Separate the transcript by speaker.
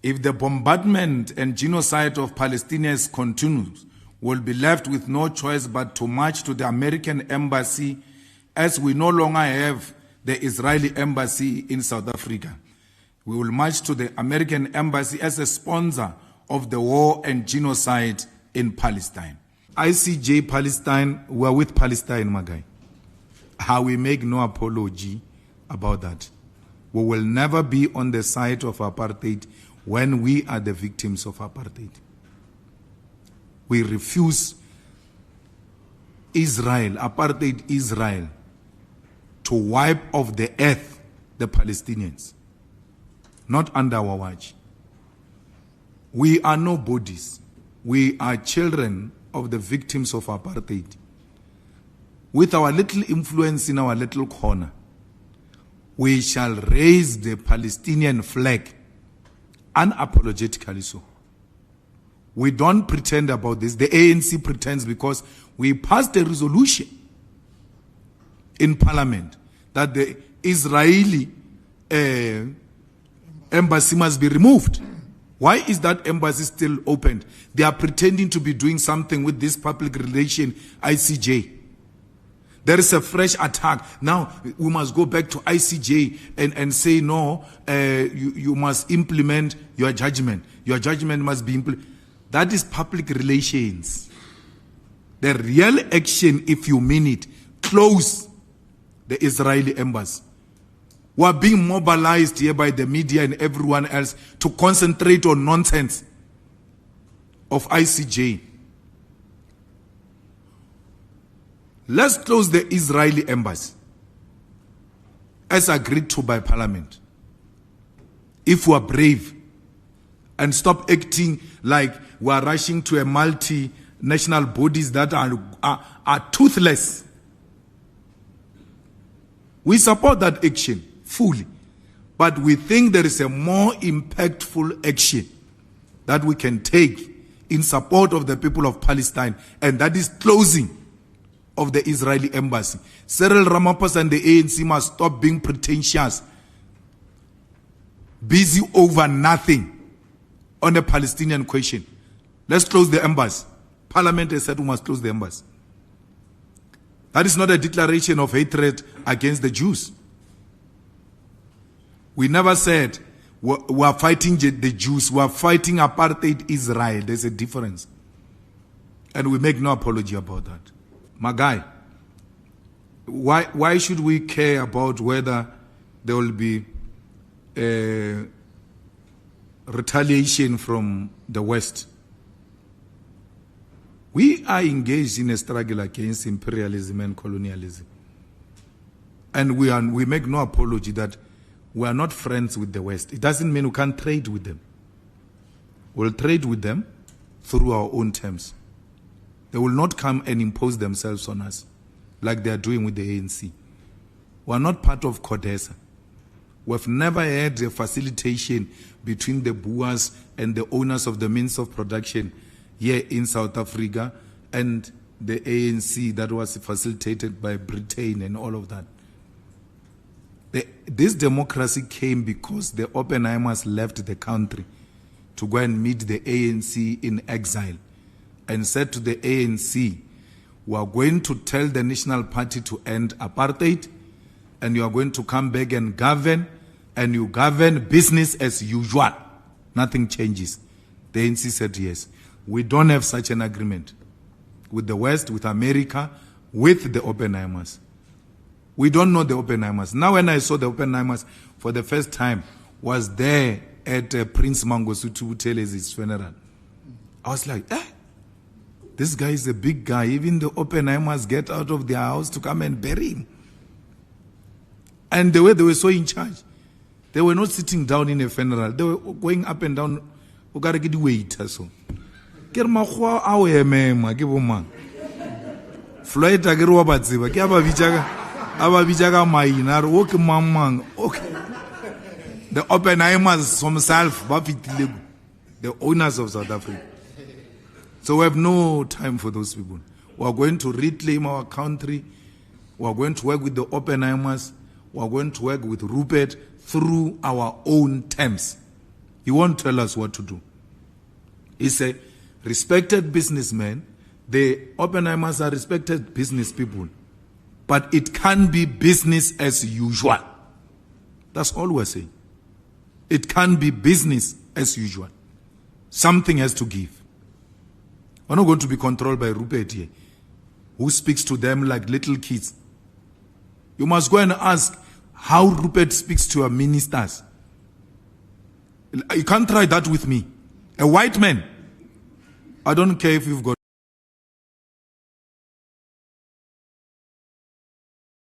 Speaker 1: If the bombardment and genocide of Palestinians continues, we'll be left with no choice but to march to the American embassy, as we no longer have the Israeli embassy in South Africa. We will march to the American embassy as a sponsor of the war and genocide in Palestine. ICJ Palestine, we are with Palestine, my guy. How we make no apology about that. We will never be on the side of apartheid when we are the victims of apartheid. We refuse Israel, apartheid Israel, to wipe off the earth the Palestinians. Not under our watch. We are nobodies. We are children of the victims of apartheid. With our little influence in our little corner, we shall raise the Palestinian flag unapologetically so. We don't pretend about this. The ANC pretends because we passed a resolution in parliament that the Israeli embassy must be removed. Why is that embassy still opened? They are pretending to be doing something with this public relation ICJ. There is a fresh attack. Now we must go back to ICJ and say, no, you must implement your judgment. Your judgment must be implemented. That is public relations. The real action, if you mean it, close the Israeli embassy. We are being mobilized here by the media and everyone else to concentrate on nonsense of ICJ. Let's close the Israeli embassy as agreed to by parliament. If we are brave and stop acting like we are rushing to a multinational bodies that are toothless. We support that action fully, but we think there is a more impactful action that we can take in support of the people of Palestine, and that is closing of the Israeli embassy. Cyril Ramaphosa and the ANC must stop being pretentious, busy over nothing on the Palestinian question. Let's close the embassy. Parliament has said we must close the embassy. That is not a declaration of hatred against the Jews. We never said we are fighting the Jews. We are fighting apartheid Israel. There's a difference. And we make no apology about that. My guy, why should we care about whether there will be retaliation from the West? We are engaged in a struggle against imperialism and colonialism. And we make no apology that we are not friends with the West. It doesn't mean we can't trade with them. We'll trade with them through our own terms. They will not come and impose themselves on us like they are doing with the ANC. We are not part of CODESA. We've never had a facilitation between the Boers and the owners of the means of production here in South Africa and the ANC that was facilitated by Britain and all of that. This democracy came because the Oppenheimers left the country to go and meet the ANC in exile and said to the ANC, we are going to tell the National Party to end apartheid, and you are going to come back and govern, and you govern business as usual. Nothing changes. The ANC said yes. We don't have such an agreement with the West, with America, with the Oppenheimers. We don't know the Oppenheimers. Now when I saw the Oppenheimers for the first time, was there at Prince Mangosuthu Buthelez's funeral. I was like, this guy is a big guy. Even the Oppenheimers get out of their house to come and bury him. And the way they were so in charge, they were not sitting down in a funeral. They were going up and down. O gotta get weight so. Ke re magwa a o emema ke bo mang. Floyd a ke re wa batseba ke aba bitsa maina re o ke mang. Okay. The Oppenheimers themselves, the owners of South Africa. So we have no time for those people. We are going to reclaim our country. We are going to work with the Oppenheimers. We are going to work with Rupert through our own terms. He won't tell us what to do. He's a respected businessman. The Oppenheimers are respected business people. But it can't be business as usual. That's all we're saying. It can't be business as usual. Something has to give. We're not going to be controlled by Rupert here, who speaks to them like little kids. You must go and ask how Rupert speaks to our ministers. You can't try that with me. A white man. I don't care if you've got